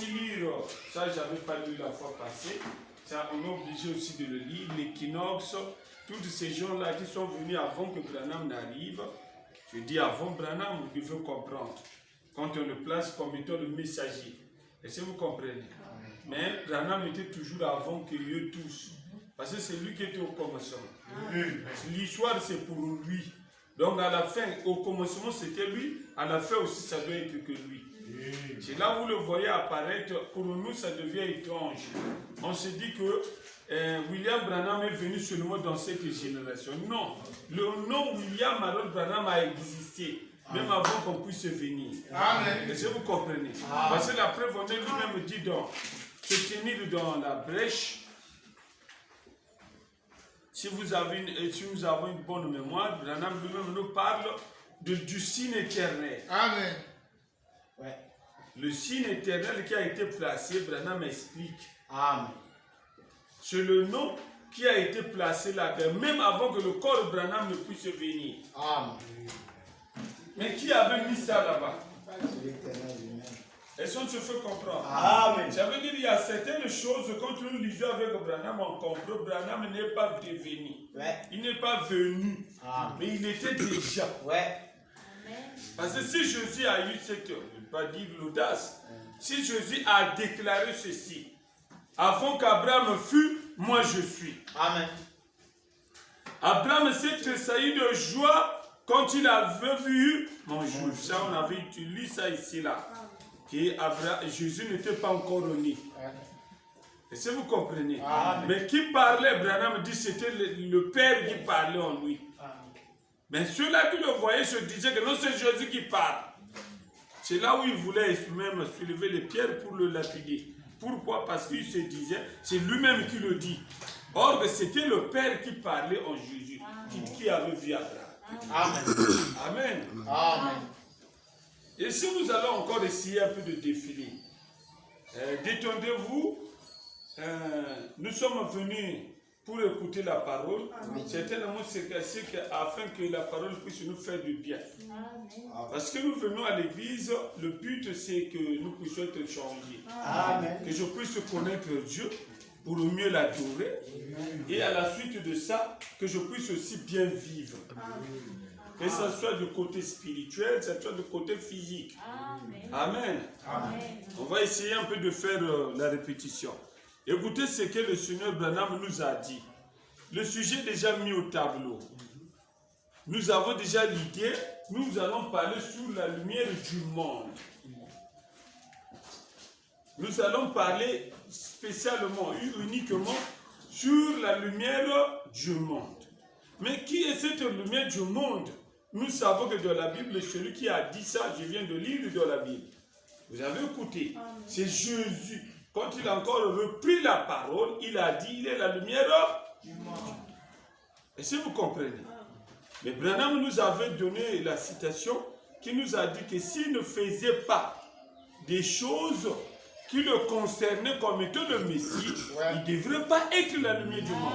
aussi lire, ça j'avais pas lu la fois passée, ça on est obligé aussi de le lire, l'équinoxe, tous ces gens-là qui sont venus avant que Branham n'arrive, je dis avant Branham, vous devez comprendre, quand on le place comme étant le messager. Est-ce que vous comprenez? Mais Branham était toujours avant que eux tous, parce que c'est lui qui était au commencement. L'histoire c'est pour lui. Donc à la fin, au commencement c'était lui, à la fin aussi ça doit être que lui. C'est là où vous le voyez apparaître, pour nous ça devient étrange. On se dit que William Branham est venu seulement dans cette génération. Non, le nom William Harold Branham a existé, même avant qu'on puisse venir. Amen. Est-ce que vous comprenez? Parce que la preuve, on est lui-même dit donc, se tenir dans la brèche. Si nous avons une bonne mémoire, Branham lui-même nous parle du signe éternel. Amen. Ouais. Le signe éternel qui a été placé, Branham explique. Amen. C'est le nom qui a été placé là-bas, même avant que le corps de Branham ne puisse venir. Amen. Mais qui avait mis ça là-bas? C'est l'éternel lui-même. Est-ce qu'on se fait comprendre? Amen. Ça veut dire qu'il y a certaines choses, quand nous lisons avec Branham, on comprend. Branham n'est pas devenu. Ouais. Il n'est pas venu. Amen. Mais il était déjà. Ouais. Parce que si Jésus a eu cette, je ne vais pas dire l'audace, si Jésus a déclaré ceci, avant qu'Abraham fût, moi je suis. Amen. Abraham s'est tressailli de joie quand il avait vu mon jour. Ça, on avait lu ça ici, là. Que Jésus n'était pas encore né. Est-ce que vous comprenez? Amen. Mais qui parlait, Branham dit, c'était le Père qui parlait en lui. Mais ceux-là qui le voyaient se disaient que non, c'est Jésus qui parle. C'est là où il voulait même soulever les pierres pour le lapider. Pourquoi? Parce qu'il se disait, c'est lui-même qui le dit. Or, c'était le Père qui parlait en Jésus, qui avait vu Abraham. Amen. Amen. Amen. Et si nous allons encore essayer un peu de défiler, détendez-vous, nous sommes venus pour écouter la parole. Certainement, c'est afin que la parole puisse nous faire du bien. Amen. Parce que nous venons à l'église, le but c'est que nous puissions être changés. Amen. Que je puisse connaître Dieu pour mieux l'adorer. Et à la suite de ça, que je puisse aussi bien vivre. Amen. Que ce soit du côté spirituel, que ce soit du côté physique. Amen. Amen. Amen. On va essayer un peu de faire la répétition. Écoutez ce que le Seigneur Branham nous a dit. Le sujet est déjà mis au tableau. Nous avons déjà l'idée, nous allons parler sur la lumière du monde. Nous allons parler spécialement, uniquement, sur la lumière du monde. Mais qui est cette lumière du monde? Nous savons que dans la Bible, celui qui a dit ça, je viens de lire dans la Bible. Vous avez écouté? C'est Jésus. Quand il a encore repris la parole, il a dit, il est la lumière du monde. Est-ce que vous comprenez? Mais Branham nous avait donné la citation qui nous a dit que s'il ne faisait pas des choses qui le concernaient comme étant le Messie, il ne devrait pas être la lumière du monde.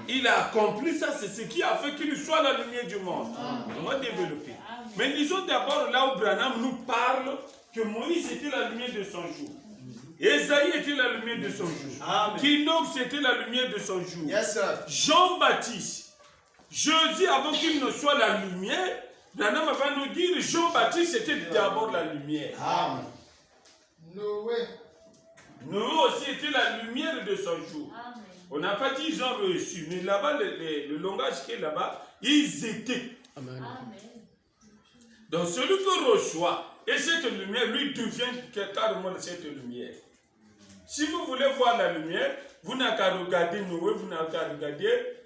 Il a accompli ça, c'est ce qui a fait qu'il soit la lumière du monde. On va développer. Mais lisons d'abord là où Branham nous parle que Moïse était la lumière de son jour. Esaïe était la lumière de son jour. Kinox était la lumière de son jour. Yes, Jean-Baptiste, Jésus avant qu'il ne soit la lumière, Branham va nous dire Jean-Baptiste était d'abord la lumière. Amen. Noé aussi était la lumière de son jour. Amen. On n'a pas dit ils ont reçu, mais là-bas, le langage qui est là-bas, ils étaient. Amen. Donc celui qui reçoit, et cette lumière, lui devient carrément cette lumière. Si vous voulez voir la lumière, vous n'avez qu'à regarder Noé, vous n'avez qu'à regarder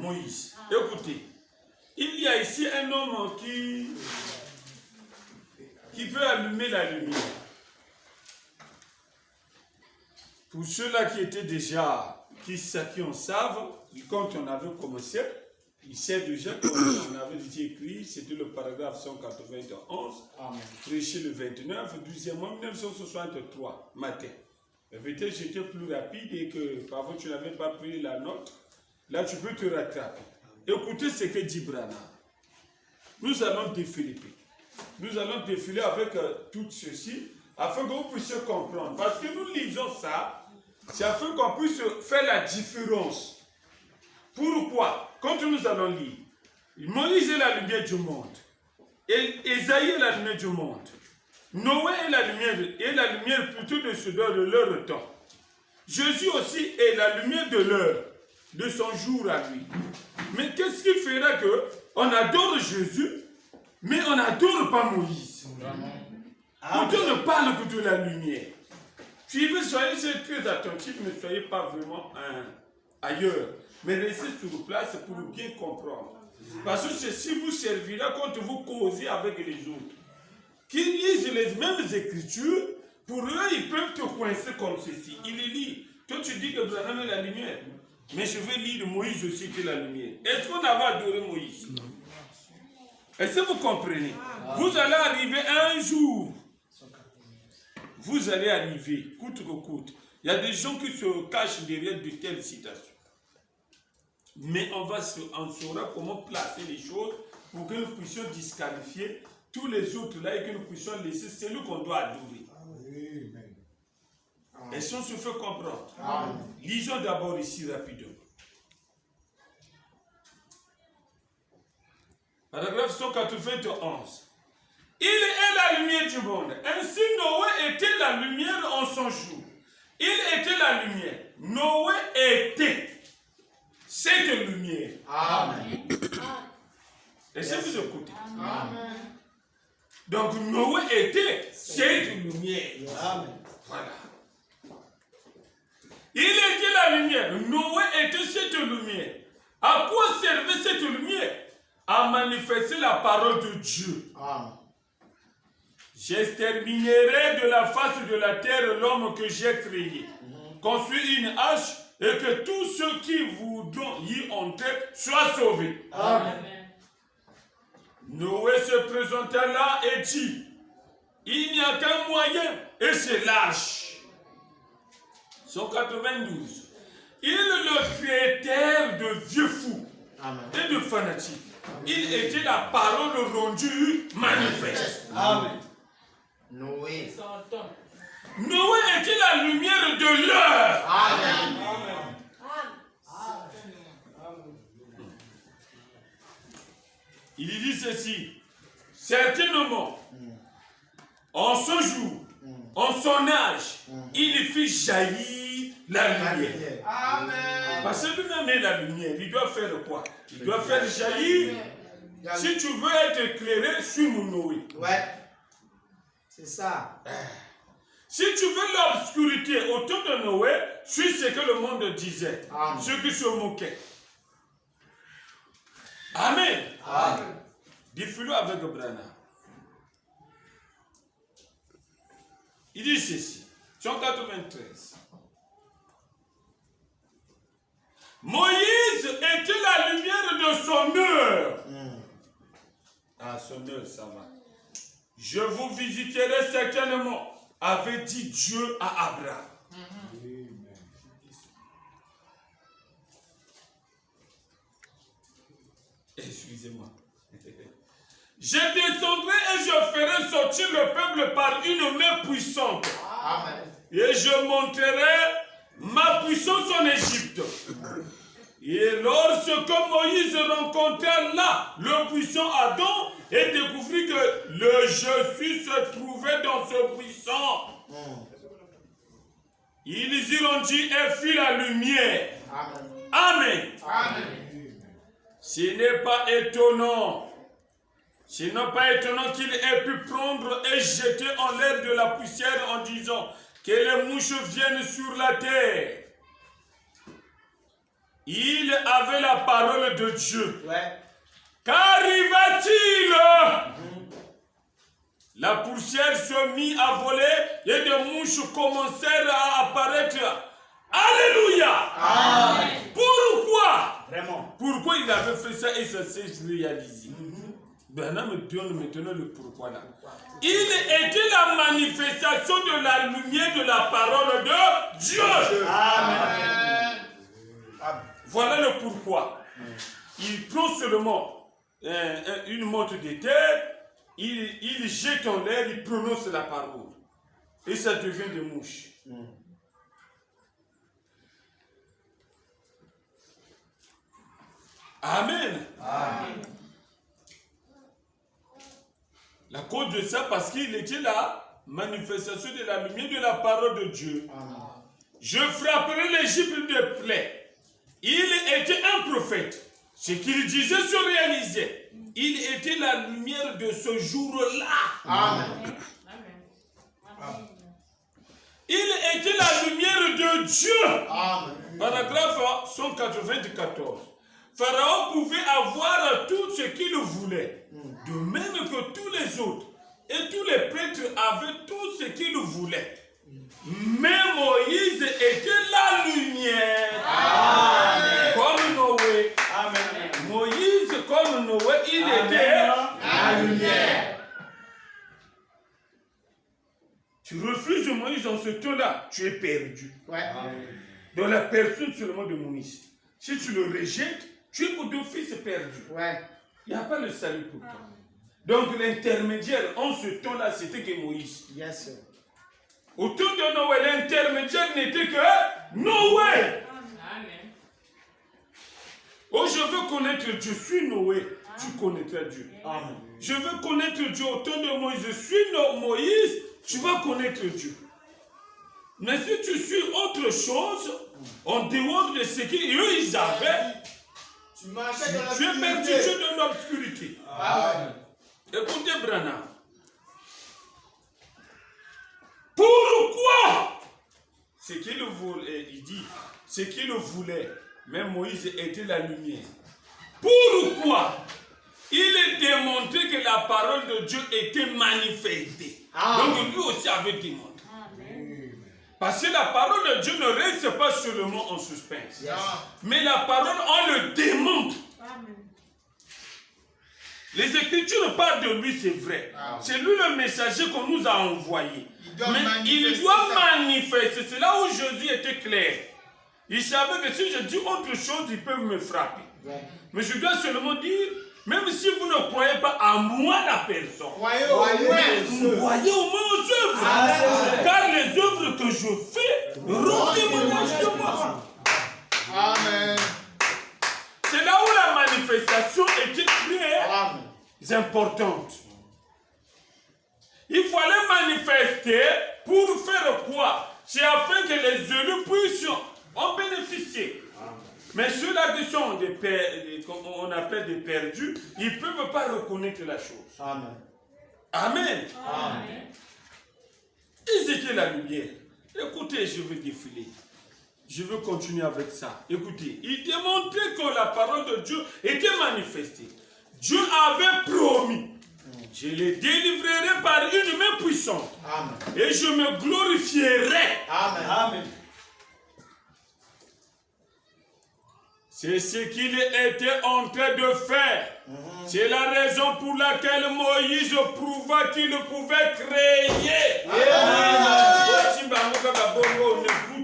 Moïse. Écoutez, il y a ici un homme qui peut allumer la lumière. Pour ceux-là qui étaient déjà, qui en savent, quand on avait commencé, il sait déjà, comme on avait déjà écrit, c'était le paragraphe 191, prêché le 29, 12e mois 1963, matin. Mais peut-être j'étais plus rapide et que parfois tu n'avais pas pris la note. Là, tu peux te rattraper. Écoutez ce que dit Branham. Nous allons défiler. Nous allons défiler avec tout ceci, afin que vous puissiez comprendre. Parce que nous lisons ça, c'est afin qu'on puisse faire la différence. Pourquoi? Quand nous allons lire, Moïse est la lumière du monde. Et Ésaïe est la lumière du monde. Noé est la lumière plutôt de leur temps. Jésus aussi est la lumière de l'heure, de son jour à lui. Mais qu'est-ce qui fera qu'on adore Jésus, mais on n'adore pas Moïse? Pourtant, on ne parle que de la lumière. Suivez, soyez très attentifs, ne soyez pas vraiment ailleurs. Mais restez sur place pour bien comprendre. Parce que ceci vous servira quand vous causez avec les autres. Qui lisent les mêmes écritures, pour eux, ils peuvent te coincer comme ceci. Ils les lisent. Toi, tu dis que Branham est la lumière. Mais je vais lire Moïse aussi qui est la lumière. Est-ce qu'on avait adoré Moïse? Est-ce que vous comprenez? Vous allez arriver un jour. Vous allez arriver, coûte que coûte. Il y a des gens qui se cachent derrière de telles citations. Mais on saura comment placer les choses pour que nous puissions disqualifier tous les autres là et que nous puissions laisser celui qu'on doit adorer. Et si on se fait comprendre, lisons d'abord ici rapidement. Paragraphe 191. Il est la lumière du monde. Ainsi Noé était la lumière en son jour. Il était la lumière. Noé était cette lumière. Amen. Et c'est vous écoutez. Amen. Donc Noé était cette lumière. Amen. Voilà. Il était la lumière. Noé était cette lumière. À quoi servait cette lumière? À manifester la parole de Dieu. Amen. J'exterminerai de la face de la terre l'homme que j'ai créé. Construis une hache et que tous ceux qui voudront y entrer soient sauvés. Amen. Noé se présenta là et dit, il n'y a qu'un moyen et c'est lâche. 192. Ils le traitèrent de vieux fou et de fanatique. Il était la parole rendue manifeste. Amen. Noé était la lumière de l'heure. Amen. Il dit ceci, certainement, en ce jour, en son âge, il fit jaillir la lumière. Amen. Parce que lui-même est la lumière. Il doit faire quoi? Il doit faire jaillir. Si tu veux être éclairé, suis mon Noé. Ouais. C'est ça. Si tu veux l'obscurité autour de Noé, suis ce que le monde disait. Amen. Ceux qui se moquaient. Amen. Amen. Dis-le avec Branham. Il dit ceci. 193. Moïse était la lumière de son heure. Ah, son heure, ça va. Je vous visiterai certainement, avait dit Dieu à Abraham. Excusez-moi. Je descendrai et je ferai sortir le peuple par une main puissante. Amen. Et je montrerai ma puissance en Égypte. Et lorsque Moïse rencontra là le puissant Adam et découvrit que le je suis se trouvait dans ce puissant, ils y rendit et fit la lumière. Amen. Amen. Amen. Ce n'est pas étonnant. Ce n'est pas étonnant qu'il ait pu prendre et jeter en l'air de la poussière en disant que les mouches viennent sur la terre. Il avait la parole de Dieu. Ouais. Qu'arriva-t-il? La poussière se mit à voler et des mouches commencèrent à apparaître. Alléluia! Amen. Pourquoi? Vraiment. Pourquoi il avait fait ça et ça s'est réalisé? Branham me donne maintenant le pourquoi là. Il était la manifestation de la lumière de la parole de Dieu. Amen. Amen. Voilà le pourquoi. Il prend seulement une motte de terre, il jette en l'air, il prononce la parole. et ça devient des mouches. Amen. Amen. La cause de ça, parce qu'il était la manifestation de la lumière de la parole de Dieu. Amen. Je frapperai l'Égypte de plaie. Il était un prophète. Ce qu'il disait se réalisait. Il était la lumière de ce jour-là. Amen. Il était la lumière de Dieu. Amen. Paragraphe 194. Pharaon pouvait avoir tout ce qu'il voulait, de même que tous les autres. Et tous les prêtres avaient tout ce qu'ils voulaient. Mais Moïse était la lumière. Amen. Comme Noé. Amen. Moïse, comme Noé, il était la lumière. Tu refuses Moïse en ce temps-là, tu es perdu. Ouais. Dans la personne seulement de Moïse. Si tu le rejettes, tu es d'office perdu. Ouais. Il n'y a pas le salut pour toi. Donc l'intermédiaire en ce temps-là, c'était que Moïse. Yes, sir. Autour de Noé, l'intermédiaire n'était que Noé. Amen. Oh, je veux connaître Dieu. Je suis Noé. Tu connaîtras Dieu. Amen. Je veux connaître Dieu autour de Moïse. Je suis Moïse. Tu vas connaître Dieu. Mais si tu suis autre chose, en dehors de ce qu'eux ils avaient, Tu marchais dans tu es perdu l'obscurité. dans l'obscurité. Amen. Écoutez, Branham. Pourquoi? Ce qu'il voulait, il dit, ce qu'il voulait, même Moïse était la lumière. Pourquoi? Il est démontré que la parole de Dieu était manifestée. Amen. Donc lui aussi avait démontré. Parce que la parole de Dieu ne reste pas seulement en suspense. Yes. Mais la parole, on le démontre. Les Écritures parlent de lui, c'est vrai. Amen. C'est lui le messager qu'on nous a envoyé. Il doit Mais manifester il doit ça. manifester. C'est là où Jésus était clair. Il savait que si je dis autre chose, ils peuvent me frapper. Ouais. Mais je dois seulement dire, même si vous ne croyez pas à moi la personne, Croyez au moins. croyez au moins aux œuvres. Amen. Car les œuvres que je fais rendent témoignage de moi. Amen. C'est là où la manifestation était très Amen. importante. Il fallait manifester pour faire quoi? C'est afin que les élus puissent en bénéficier. Mais ceux-là qui sont on appelle des perdus, ils ne peuvent pas reconnaître la chose. Amen. Amen. Amen. Ils étaient la lumière. Écoutez, je vais défiler. Je veux continuer avec ça. Écoutez, il démontrait que la parole de Dieu était manifestée. Dieu avait promis. Je les délivrerai par une main puissante. Amen. Et je me glorifierai. Amen. Amen. C'est ce qu'il était en train de faire. C'est la raison pour laquelle Moïse prouva qu'il pouvait créer.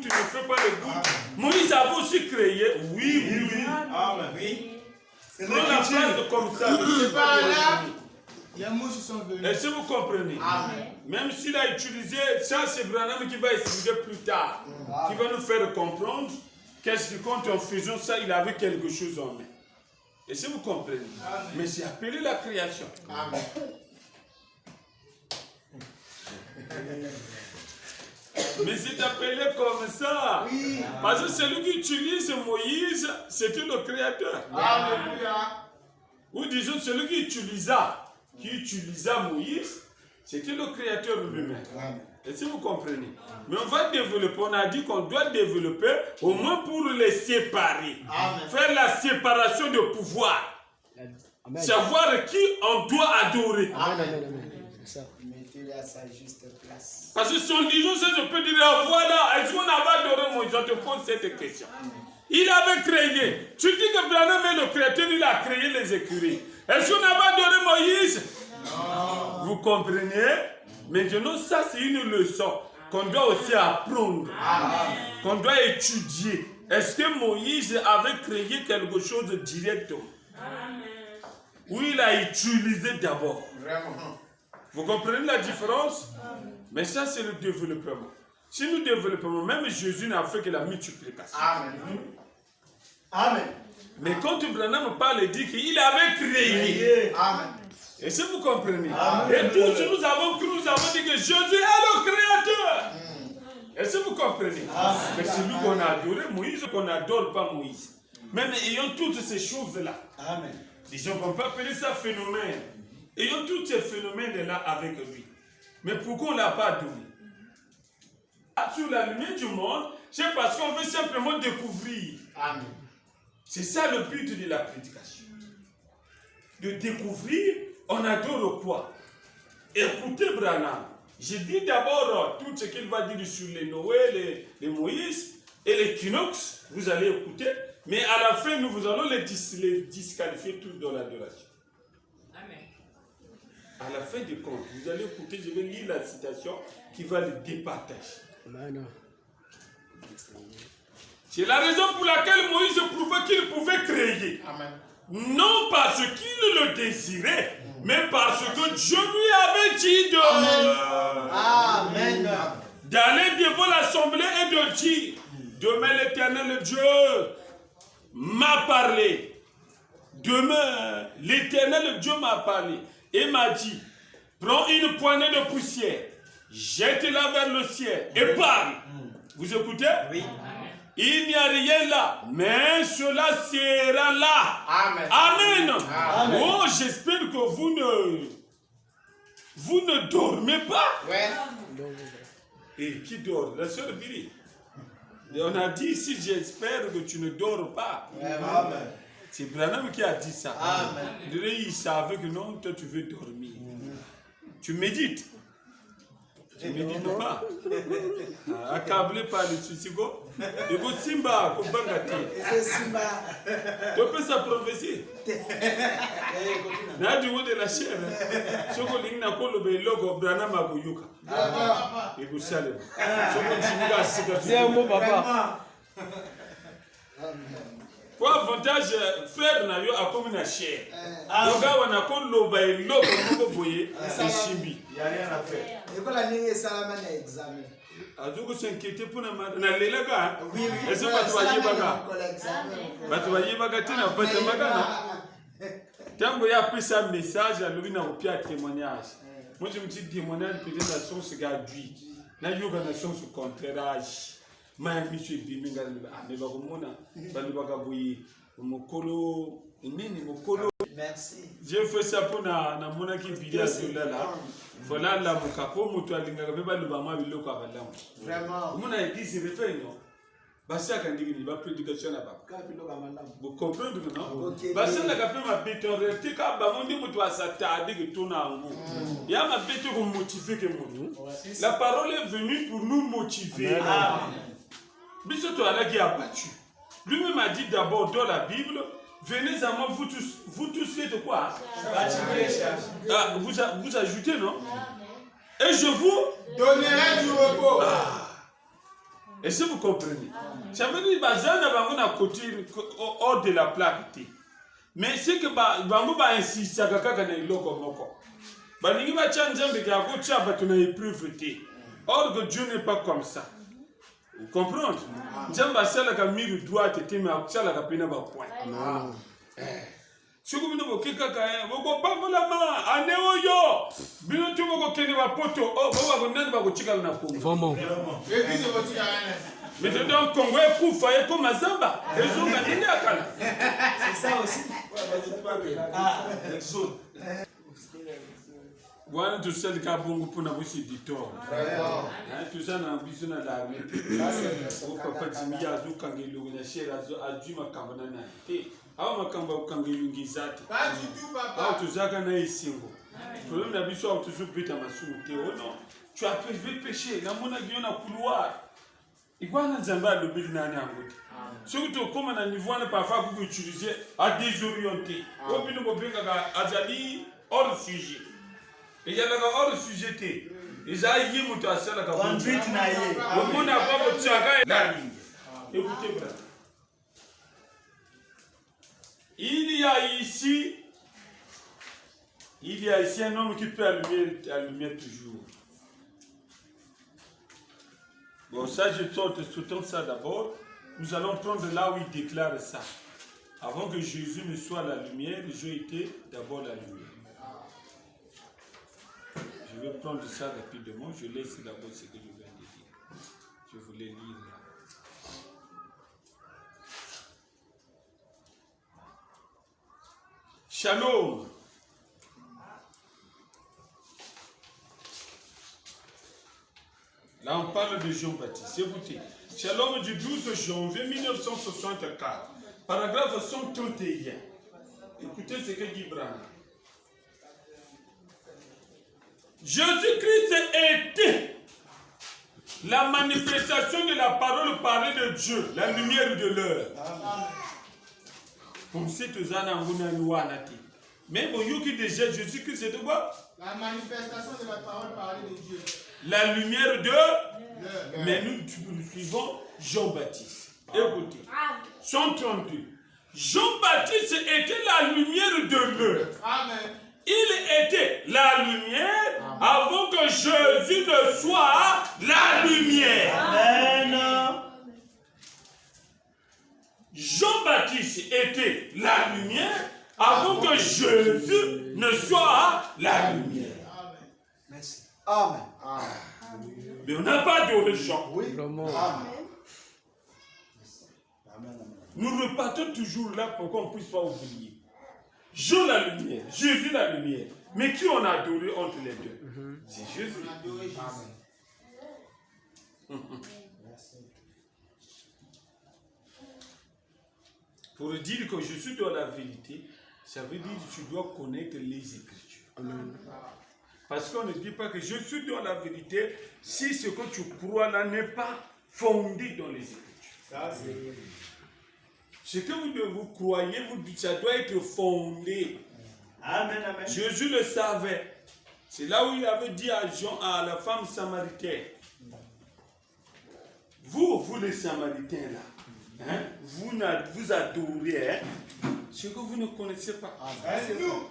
Ne fais pas le goût. Moïse avait aussi créé. Oui. Amen. Oui. Prends la phrase comme ça. C'est par là. Les mouches sont venues. Est-ce que vous comprenez? Amen. Même s'il a utilisé, ça c'est Branham qui va expliquer plus tard, qui va nous faire comprendre qu'est-ce que quand en faisant ça, il avait quelque chose en main. Est-ce que vous comprenez? Amen. Mais c'est appelé la création. Amen. Mais c'est appelé comme ça. Oui. Parce que celui qui utilise Moïse, c'était le créateur. Alléluia. Ou disons celui qui utilisa Moïse, c'était le créateur lui-même. Amen. Est-ce que vous comprenez? Mais on va développer, on a dit qu'on doit développer au moins pour les séparer. Amen. Faire la séparation de pouvoir. Amen. Savoir qui on doit adorer. Amen. C'est ça. Mettez-le à sa juste place. Parce que si on dit ça, je peux dire, ah, voilà, est-ce qu'on avait adoré Moïse? Je te pose cette question. Il avait créé. Tu dis que Branham est le créateur, il a créé les écuries. Est-ce qu'on avait adoré Moïse? Non. Vous comprenez? Maintenant, ça c'est une leçon qu'on doit aussi apprendre, qu'on doit étudier. Est-ce que Moïse avait créé quelque chose de directement? Ou il a utilisé d'abord? Vraiment. Vous comprenez la différence? Mais ça, c'est le développement. Si nous développons, même Jésus n'a fait que la multiplication. Amen. Amen. Mais quand Branham parle, il dit qu'il avait créé. Amen. Et si vous comprenez, Amen. et tous nous avons cru, nous avons dit que Jésus est le créateur. Et si vous comprenez, mais c'est lui qu'on a adoré, Moïse, qu'on n'adore pas Moïse. Même ayant toutes ces choses-là, Amen. disons qu'on peut appeler ça phénomène. Ayant tous ces phénomènes-là avec lui. Mais pourquoi on ne l'a pas adoré? Sur la lumière du monde, c'est parce qu'on veut simplement découvrir. Amen. C'est ça le but de la prédication. De découvrir, on adore quoi? Écoutez Branham. Je dis d'abord tout ce qu'il va dire sur les Noé, les Moïse et les Kinox. Vous allez écouter. Mais à la fin, nous allons les disqualifier tous dans l'adoration. Amen. À la fin du compte, vous allez écouter, je vais lire la citation qui va le départager. Amen. C'est la raison pour laquelle Moïse prouvait qu'il pouvait créer. Amen. Non parce qu'il le désirait, mais parce que Dieu lui avait dit Amen. d'aller devant l'assemblée et de dire, demain l'Éternel Dieu m'a parlé. Demain l'Éternel Dieu m'a parlé et m'a dit, prends une poignée de poussière, jette-la vers le ciel et parle. Vous écoutez? Oui. Il n'y a rien là, mais cela sera là. Amen. Amen. Amen. Oh, j'espère que vous ne dormez pas. Ouais. Et qui dort? La sœur Billy. Et on a dit ici, j'espère que tu ne dors pas. Amen. C'est Branham qui a dit ça. Amen. Il savait que non, toi tu veux dormir. Tu médites. Tu ne médites pas. Accablé par le souci. Et vous Simba, vous bangate. Tu peux sa prophétie. Na du de la chair. Soko lingna kolo be logo Branham akoyuka. Et vous savez. Soko chimiga sika. C'est un mot, papa. Pour avantage, frère na yo akomi na chair. Loga wana kolo ba logo moko boye shimbi. Il n'y a rien à faire. Azuko s'inquiéter pour na lelaga. Oui, oui. Et c'est pas toi yebaka. Batu bayebaka tina pata magana. Tango ya pesa message à lui na opia témoignage. Moi je me dis témoignage peut-être la source gratuite. Na yoga na source contraire. Ma monsieur biminga ne ba komona balu baka boye mokolo nini mokolo. Merci. J'ai fait ça pour na mona ki bidia sur là. Voilà la mukako mutu alinga be balu ba ma biloko abalamu. Vraiment. Mona église refait non. Basaka ndiki ba prédication là bas. Vous comprenez non? Basaka ka pe ma béton retika ba mondi mutu asata de tona ngo. Ya ma béton ko motiver que mutu. La parole est venue pour nous motiver. Bisoto alaki a battu. Lui-même a dit d'abord dans la Bible, venez à moi vous tous qui êtes quoi? Vous ajoutez non? Et je vous donnerai du repos. Et si vous comprenez, ça veut dire que na côté hors de la plaque. Mais c'est que bango ba insiste kaka na iloko moko. Ba ningi ba chanjambe ka ko chaba tuna épreuve té. Or que Dieu n'est pas comme ça. Vous comprenez? Jamba sala ka miru droite té mais sala ka pena ba point. Si vous ne kika ka vous pas la main aneo yo. Bino tu vous kene ba poto oh ba ko nani ba ko chikala na ko. Vraiment. Mais c'est donc Congo pour faire comme Mazamba. Les gens gagnent à Kala. C'est ça aussi. Voilà tout ça le Kabongo pour nous aussi du tort. Tout ça n'a besoin de la vie. Au papa Timia Zou Kangelo na chera a dû ma kambana na. Ah ma kamba Kangelo ngizati. Pas du tout, Ah papa. tout ça kana isingo. Problème n'a besoin toujours bêta masumu te. Oh non. Tu as péché. Na mona giona couloir. Iguana Zamba le but n'a rien. Surtout comme on a niveau ne pas faire pour utiliser à désorienter. Au but nous bien Azali hors sujet. Et il y a hors sujet. Ils a y mutu asala ka. Conduite na ye. Au monde a pas votre chaga la ligne. Écoutez bien. Il y a ici un homme qui peut allumer toujours. Bon, ça, je sous-tends ça d'abord. Nous allons prendre là où il déclare ça. Avant que Jésus ne soit la lumière, Dieu était d'abord la lumière. Je vais prendre ça rapidement. Je laisse d'abord ce que je viens de dire. Je voulais lire là. Shalom. Là, on parle de Jean-Baptiste. Écoutez, Shalom du 12 janvier 1964, paragraphe 131. Écoutez ce que dit Branham. Jésus-Christ était la manifestation de la parole parlée de Dieu, la lumière de l'heure. Comme si tu as un mais bon, déjà Jésus-Christ c'est de quoi? La manifestation de la parole parlée de Dieu. La lumière de l'heure. Mais nous suivons Jean-Baptiste. Écoutez, 132. Jean-Baptiste était la lumière de l'heure. Amen. Il était la lumière avant que Jésus ne soit la lumière. Amen. Jean-Baptiste était la lumière avant que Jésus ne soit la lumière. Amen. Merci. Amen. Mais on n'a pas adoré Jean. Oui. Vraiment. Nous repartons toujours là pour qu'on ne puisse pas oublier. Jean la lumière, Jésus la lumière. Mais qui on a adoré entre les deux? C'est Jésus. On a adoré Jésus. Pour dire que je suis dans la vérité, ça veut dire que tu dois connaître les Écritures. Amen. Parce qu'on ne dit pas que je suis dans la vérité si ce que tu crois là n'est pas fondé dans les Écritures. Ça, c'est... Ce que vous croyez, ça doit être fondé. Amen, amen. Jésus le savait. C'est là où il avait dit à Jean, à la femme samaritaine, vous les Samaritains là, hein, vous adorez hein, ce que vous ne connaissez pas. C'est nous.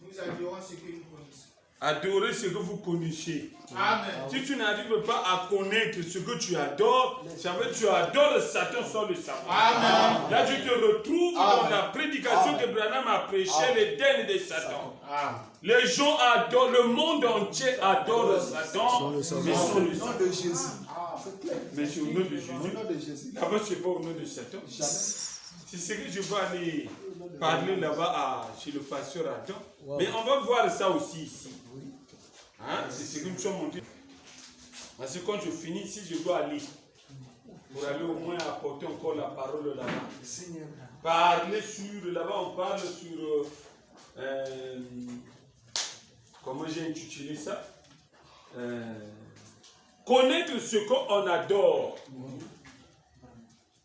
Nous adorons ce que nous connaissons. Adorez ce que vous connaissez. Amen. Si tu n'arrives pas à connaître ce que tu adores, ça veut dire que tu adores Satan sans le savoir. Amen. Là, je te retrouve dans la prédication que Branham a prêché, les derniers de Satan. Amen. Les gens adorent, le monde entier adore Satan, mais sans le savoir. de Jésus. Mais c'est au nom de Jésus. Au nom de Jésus. Là-bas, ce n'est pas au nom de Satan. C'est ce que je vais aller parler là-bas chez le pasteur Adam. Wow. Mais on va voir ça aussi ici. Hein? C'est ce que nous sommes montrés. Parce que quand je finis ici, je dois aller. Pour aller au moins apporter encore la parole là-bas. Parler sur, là-bas on parle sur, comment j'ai intitulé ça? Connaître ce qu'on adore.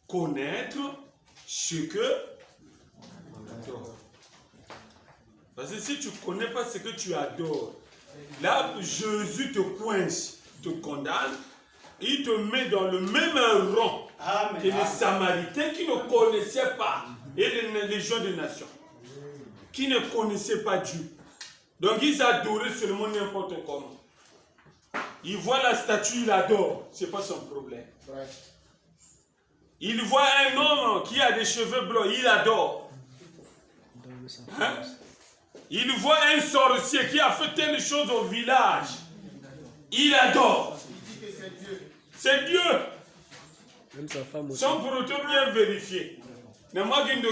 Connaître ce que on adore. Parce que si tu ne connais pas ce que tu adores, là Jésus te coince, te condamne, il te met dans le même rang que les Samaritains qui ne connaissaient pas, et les gens des nations, qui ne connaissaient pas Dieu. Donc ils adoraient seulement n'importe comment. Il voit la statue, il adore, ce n'est pas son problème. Il voit un homme qui a des cheveux blancs, il adore. Hein? Il voit un sorcier qui a fait telle chose au village, il adore. Il dit que c'est Dieu. C'est Dieu. Même sa femme aussi. Sans pour autant bien vérifier. Mais moi, je ne sais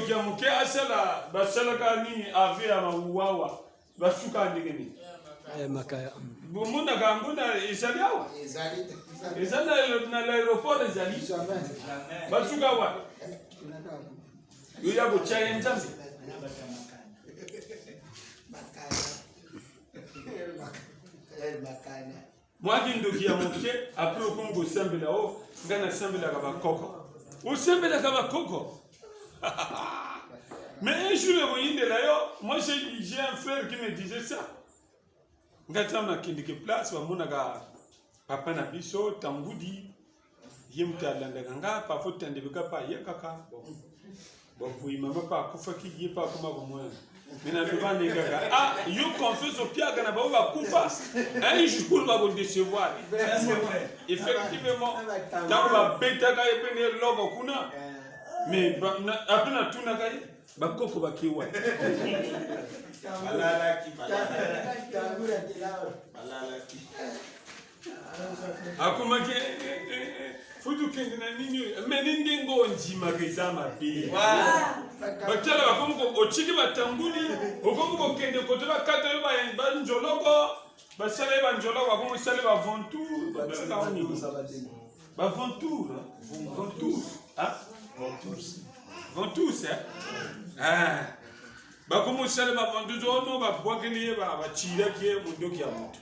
pas si je avait à Wawa. Makaya. Bomuna ganguna ezali awa. Ezali na l'aéroport ezali. Basuka wa. Yoya go chaya nzambe. Moi qui ndoki ya moke après au Congo sembela o ngana sembela ka bakoko. O sembela ka bakoko. Mais un jour moi j'ai un frère qui me disait ça. Ngatama kindike place wa munaka papa na biso tambudi yemta landaka nga pa fotande beka pa yekaka bon puis maman pa kufa ki ye pa kuma ko moya Ah, you confesse au Pierre Ganaba, va couper. Un jour, va vous décevoir. Effectivement, quand on va bêter, il y a un logo. Mais après, on a tout nagaye. Bakoko bakiwa. Akumake futu kenge na nini meninde ngonji mageza mabe. Batala bakomuko ochiki batambuli okomuko kende kotoba kato ba njoloko basale ba njoloko bakomu sale ba ventour ba ventour ah ventours ah bakomu sale ba ventour ono ba bwakeliye ba chira kie mundoki ya mutu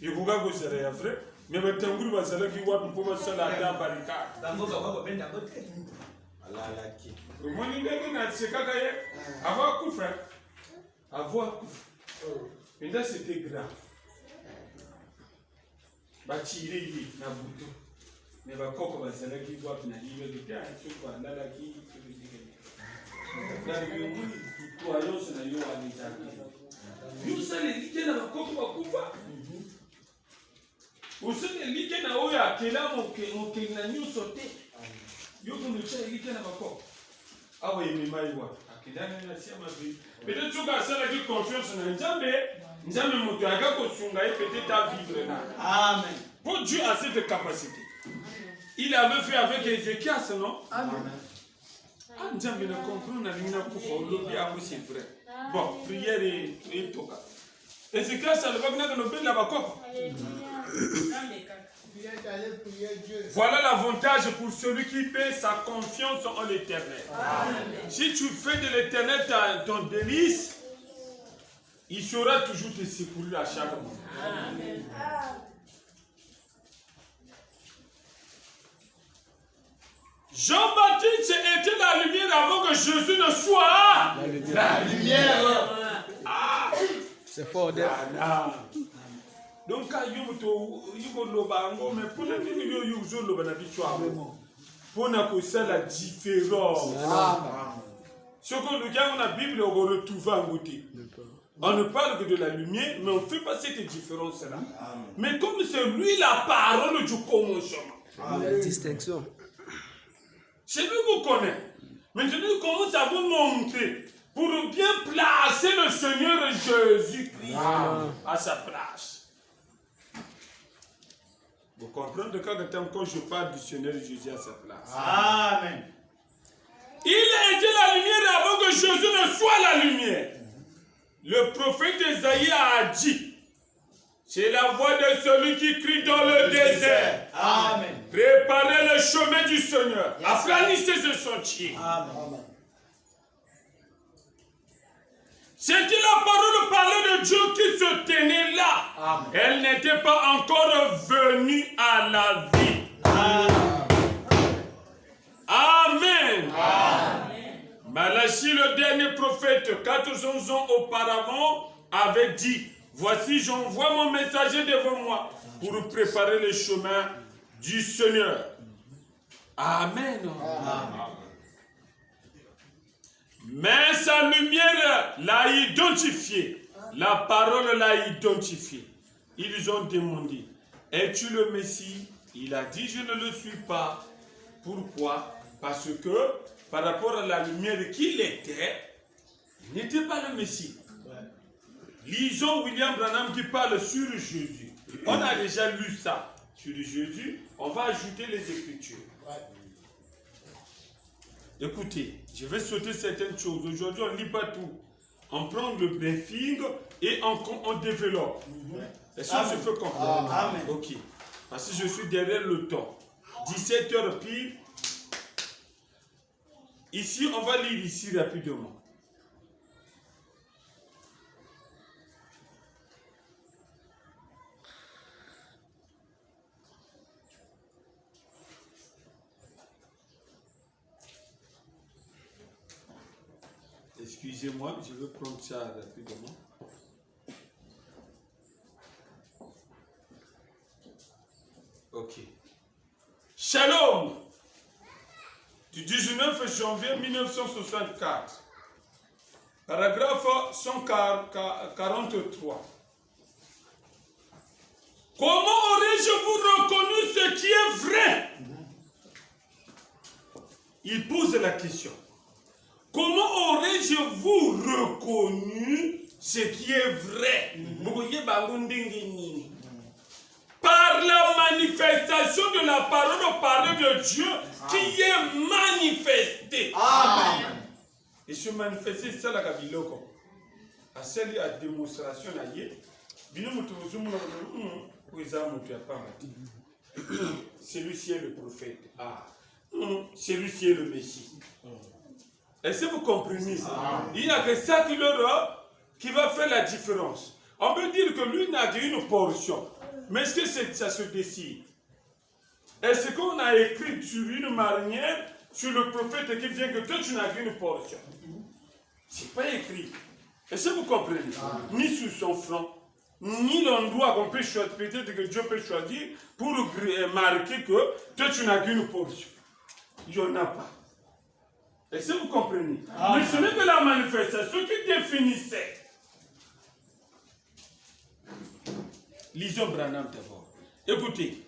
yukuga ko sere ya frère mais batangulu basala ki wapi po basala ata barika bangoka bako benda bote alalaki moni ndenge na sekaka ye avoir kufa mais là c'était grave bachire yi na buto mais bakoko basala ki wapi na libe de ta kwa lalaki na biomuni kwa yose na yo alitaki yusale likena bakoko bakufa usene like na oyo akela mokeli na nyonso te yoko nocha elike na bakoko awa emema iwa akelani na sia mabe peut-être soki asalaki confiance na nzambe moto ayaka kosunga ye peut-être avivre na amen pour Dieu a cette capacité il avait fait avec Ézéchias non amen ah nzambe na comprendre na lingina kufa olobi ako c'est vrai bon prière et toka Ézéchias alobaki na lobi la bakoko. Voilà l'avantage pour celui qui paie sa confiance en l'Éternel. Si tu fais de l'Éternel ton délice, il saura toujours te secourir à chaque moment. Amen. Jean-Baptiste était la lumière avant que Jésus ne soit la lumière. Ah. C'est fort. Donc, quand pour la différence. Ce que nous avons dans la Bible, on retrouve en côté. On ne parle que de la lumière, mais on ne fait pas cette différence-là. Mais comme c'est lui la parole du commencement. La distinction. C'est lui qu'on connaît. Maintenant, nous commençons à vous montrer pour bien placer le Seigneur Jésus-Christ à sa place. Vous comprenez quand je parle du Seigneur Jésus à sa place. Amen. Il a été la lumière avant que Jésus ne soit la lumière. Le prophète Esaïe a dit, c'est la voix de celui qui crie dans le désert. Amen. Préparez le chemin du Seigneur. Aplanissez ce sentier. Amen. C'était la parole parlée de Dieu qui se tenait là. Amen. Elle n'était pas encore venue à la vie. Amen. Amen. Malachie, le dernier prophète, 400 ans auparavant, avait dit, voici j'envoie mon messager devant moi pour préparer le chemin du Seigneur. Amen. Amen. Mais sa lumière l'a identifié. La parole l'a identifié. Ils ont demandé, es-tu le Messie? Il a dit, je ne le suis pas. Pourquoi? Parce que par rapport à la lumière qu'il était, il n'était pas le Messie. Lisons William Branham qui parle sur Jésus. On a déjà lu ça sur Jésus. On va ajouter les Écritures. Écoutez, je vais sauter certaines choses. Aujourd'hui, on ne lit pas tout. On prend le briefing et on développe. Est-ce que je peux comprendre? Amen. Ok. Parce que je suis derrière le temps. 17h pile. Ici, on va lire ici rapidement. Excusez-moi, je vais prendre ça rapidement. Ok. Shalom du 19 janvier 1964. Paragraphe 143. Comment aurais-je vous reconnu ce qui est vrai? Il pose la question. Comment aurais-je vous reconnu ce qui est vrai? Par la manifestation de la parole de Dieu qui est manifestée. Amen. Et se manifester, c'est la kabiloko. À celle de la démonstration, celui-ci est le prophète. Celui-ci est le Messie. Est-ce que vous comprenez? Il n'y a que ça qui va faire la différence. On peut dire que lui n'a qu'une portion. Mais est-ce que ça se décide? Est-ce qu'on a écrit sur une manière sur le prophète qui vient que toi tu n'as qu'une portion? C'est pas écrit. Est-ce que vous comprenez? Ni sur son front, ni l'endroit qu'on peut choisir, peut-être que Dieu peut choisir pour marquer que toi tu n'as qu'une portion. Il n'y en a pas. Est-ce que vous comprenez? Mais ce n'est que la manifestation qui définissait. Lisons Branham d'abord. Écoutez.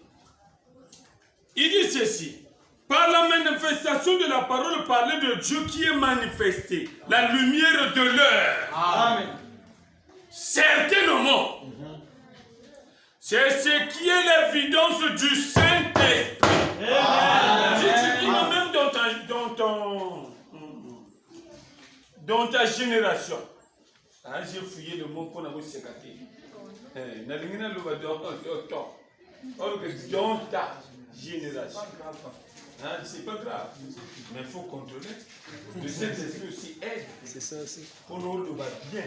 Il dit ceci. Par la manifestation de la parole parlée de Dieu qui est manifestée, la lumière de l'heure. Amen. Certainement. C'est ce qui est l'évidence du Saint-Esprit. Si tu dis même dans ta génération. J'ai fouillé le mot pour nous sécater. Dans ta génération. C'est pas grave. Mais il faut contrôler. Le Saint-Esprit aussi aide. C'est ça aussi. Pour nous le bien.